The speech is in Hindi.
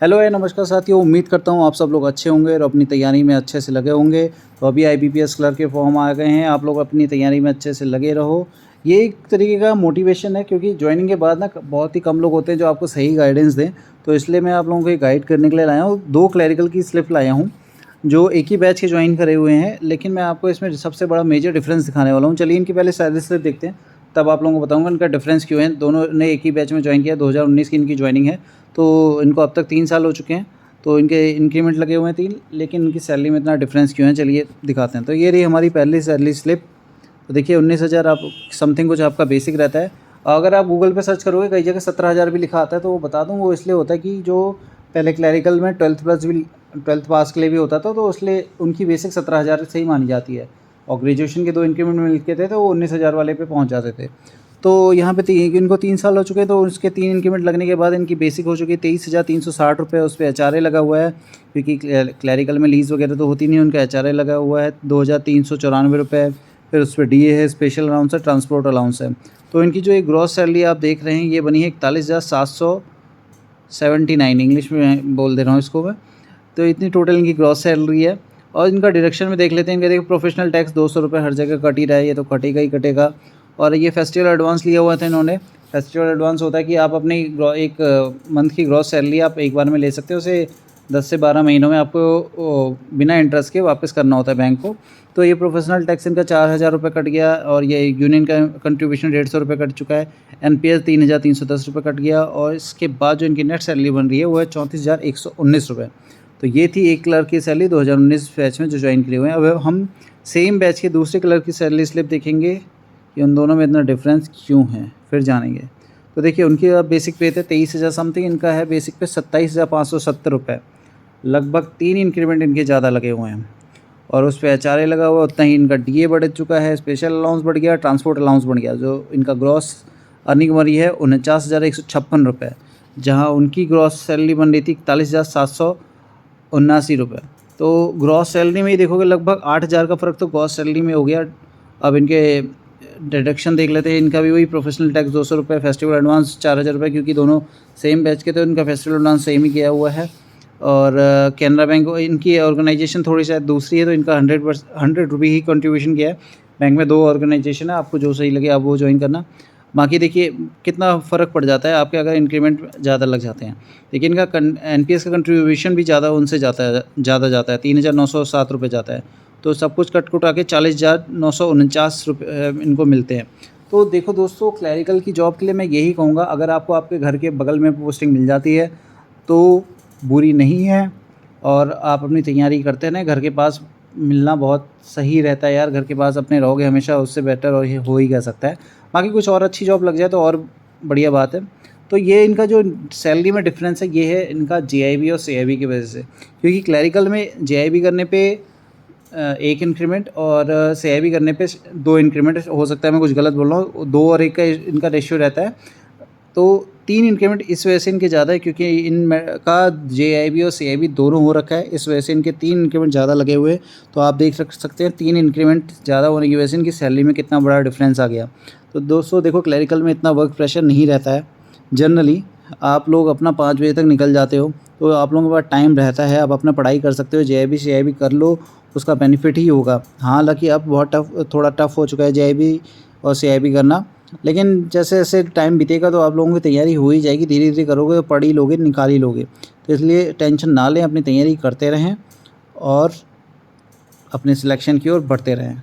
हेलो नमस्कार साथियों, उम्मीद करता हूँ आप सब लोग अच्छे होंगे और अपनी तैयारी में अच्छे से लगे होंगे। तो अभी आईबीपीएस क्लर्क के फॉर्म आ गए हैं, आप लोग अपनी तैयारी में अच्छे से लगे रहो। ये एक तरीके का मोटिवेशन है, क्योंकि ज्वाइनिंग के बाद ना बहुत ही कम लोग होते हैं जो आपको सही गाइडेंस दें। तो इसलिए मैं आप लोगों को गाइड करने के लिए लाया हूँ। 2 क्लैरिकल की स्लिप लाया हूँ जो एक ही बैच के ज्वाइन करे हुए हैं, लेकिन मैं आपको इसमें सबसे बड़ा मेजर डिफरेंस दिखाने वाला हूँ। चलिए इनकी पहले सैलरी स्लिप देखते हैं, तब आप लोगों को बताऊंगा इनका डिफरेंस क्यों है। दोनों ने एक ही बैच में ज्वाइन किया, 2019 की इनकी ज्वाइनिंग है। तो इनको अब तक 3 साल हो चुके हैं, तो इनके इंक्रीमेंट लगे हुए हैं 3, लेकिन इनकी सैलरी में इतना डिफरेंस क्यों है चलिए दिखाते हैं। तो ये रही हमारी पहली सैलरी स्लिप। तो देखिए 19,000 आप समथिंग कुछ आपका बेसिक रहता है। अगर आप गूगल पे सर्च करोगे कई जगह 17,000 भी लिखा आता है। तो वो बता दूँ, वो इसलिए होता है कि जो पहले क्लैरिकल में 12th पास के लिए भी होता था, तो इसलिए उनकी बेसिक 17,000 से ही मानी जाती है। और ग्रेजुएशन के 2 इंक्रीमेंट मिलते थे तो वो 19,000 वाले पे पहुँच जाते थे। तो यहाँ पे इनको 3 साल हो चुके हैं, तो उसके 3 इंक्रीमेंट लगने के बाद इनकी बेसिक हो चुकी है 23,360 रुपये। उस पर एचआरए लगा हुआ है, क्योंकि क्लैरिकल में लीज़ वगैरह तो होती नहीं, उनका एचआरए लगा हुआ है 2,394 रुपये। फिर उस पर डीए है, स्पेशल अलाउंस है, ट्रांसपोर्ट अलाउंस है। तो इनकी जो एक ग्रॉस सैलरी आप देख रहे हैं ये बनी है 41,779, इंग्लिश में बोल दे रहा हूँ इसको मैं। तो इतनी टोटल इनकी ग्रॉस सैलरी है। और इनका डिडक्शन में देख लेते हैं। इनका देखो प्रोफेशनल टैक्स 200 रुपये हर जगह कट ही रहा है, ये तो कटेगा ही कटेगा। और ये फेस्टिवल एडवांस लिया हुआ था इन्होंने। फेस्टिवल एडवांस होता है कि आप अपनी एक मंथ की ग्रॉस सैलरी आप एक बार में ले सकते हो, उसे 10 से 12 महीनों में आपको बिना इंटरेस्ट के वापस करना होता है बैंक को। तो ये प्रोफेशनल टैक्स इनका 4,000 रुपये कट गया, और ये यूनियन का कंट्रीब्यूशन 150 रुपये कट चुका है। एनपीएस 3,310 रुपये कट गया, और इसके बाद जो इनकी नेट सैलरी बन रही है वो है 34,119 रुपये। तो ये थी एक क्लर्क की सैलरी 2019 बैच में जो ज्वाइन किए हुए हैं। अब हम सेम बैच के दूसरे क्लर्क की सैलरी स्लिप देखेंगे कि उन दोनों में इतना डिफरेंस क्यों है, फिर जानेंगे। तो देखिए उनकी अब बेसिक पे थे 23,000 समथिंग, इनका है बेसिक पे 27,570 रुपये। लगभग 3 इंक्रीमेंट इनके ज़्यादा लगे हुए हैं, और उस पर एचआरए लगा हुआ, उतना ही इनका डीए बढ़ चुका है, स्पेशल अलाउंस बढ़ गया, ट्रांसपोर्ट अलाउंस बढ़ गया। जो इनका ग्रॉस अर्निंग बन रही है 49,156 रुपये, जहाँ उनकी ग्रॉस सैलरी बन रही थी 41,779 रुपये। तो ग्रॉस सैलरी में ही देखोगे लगभग 8,000 का फ़र्क तो ग्रॉस सैलरी में हो गया। अब इनके डिडक्शन देख लेते हैं। इनका भी वही प्रोफेशनल टैक्स 200 रुपये, फेस्टिवल एडवांस 4,000 रुपये, क्योंकि दोनों सेम बैच के, तो इनका फेस्टिवल एडवांस सेम ही किया हुआ है। और कैनरा बैंक इनकी ऑर्गेनाइजेशन थोड़ी शायद दूसरी है, तो इनका 100 रुपये ही कंट्रीब्यूशन किया है। बैंक में 2 ऑर्गेनाइजेशन है, आपको जो सही लगे आप वो ज्वाइन करना। बाकी देखिए कितना फ़र्क पड़ जाता है आपके अगर इंक्रीमेंट ज़्यादा लग जाते हैं। लेकिन इनका एनपीएस का कंट्रीब्यूशन भी ज़्यादा उनसे ज़्यादा जाता है, 3,907 रुपये जाता है। तो सब कुछ कट कुटा के 40,949 रुपये इनको मिलते हैं। तो देखो दोस्तों, क्लैरिकल की जॉब के लिए मैं यही कहूँगा, अगर आपको आपके घर के बगल में पोस्टिंग मिल जाती है तो बुरी नहीं है, और आप अपनी तैयारी करते रहें। घर के पास मिलना बहुत सही रहता है यार, घर के पास अपने रहोगे हमेशा, उससे बेटर और हो ही कह सकता है। बाकी कुछ और अच्छी जॉब लग जाए तो और बढ़िया बात है। तो ये इनका जो सैलरी में डिफरेंस है ये है इनका जेआईबी और सीआईबी की वजह से, क्योंकि क्लैरिकल में जेआईबी करने पे 1 इंक्रीमेंट और सीआईबी करने पे 2 इंक्रीमेंट हो सकता है, मैं कुछ गलत बोल रहा हूँ, 2 और 1 का इनका रेशियो रहता है। तो 3 इंक्रीमेंट इस वजह से इनके ज़्यादा है, क्योंकि इनका जेआईबी और सीआईबी दोनों हो रखा है, इस वजह से इनके 3 इंक्रीमेंट ज़्यादा लगे हुए। तो आप देख सकते हैं 3 इंक्रीमेंट ज़्यादा होने की वजह से इनकी सैलरी में कितना बड़ा डिफरेंस आ गया। तो दोस्तों देखो, क्लैरिकल में इतना वर्क प्रेशर नहीं रहता है जनरली। आप लोग अपना 5 बजे तक निकल जाते हो, तो आप लोगों के पास टाइम रहता है, आप अपना पढ़ाई कर सकते हो। जेआईबी सीआईबी कर लो, उसका बेनिफिट ही होगा। हालांकि अब बहुत थोड़ा टफ हो चुका है जेआईबी और सीआईबी करना, लेकिन जैसे जैसे टाइम बीतेगा तो आप लोगों की तैयारी हो ही जाएगी। धीरे धीरे करोगे तो पढ़ ही लोगे, निकाल ही लोगे। तो इसलिए टेंशन ना लें, अपनी तैयारी करते रहें और अपने सिलेक्शन की ओर बढ़ते रहें।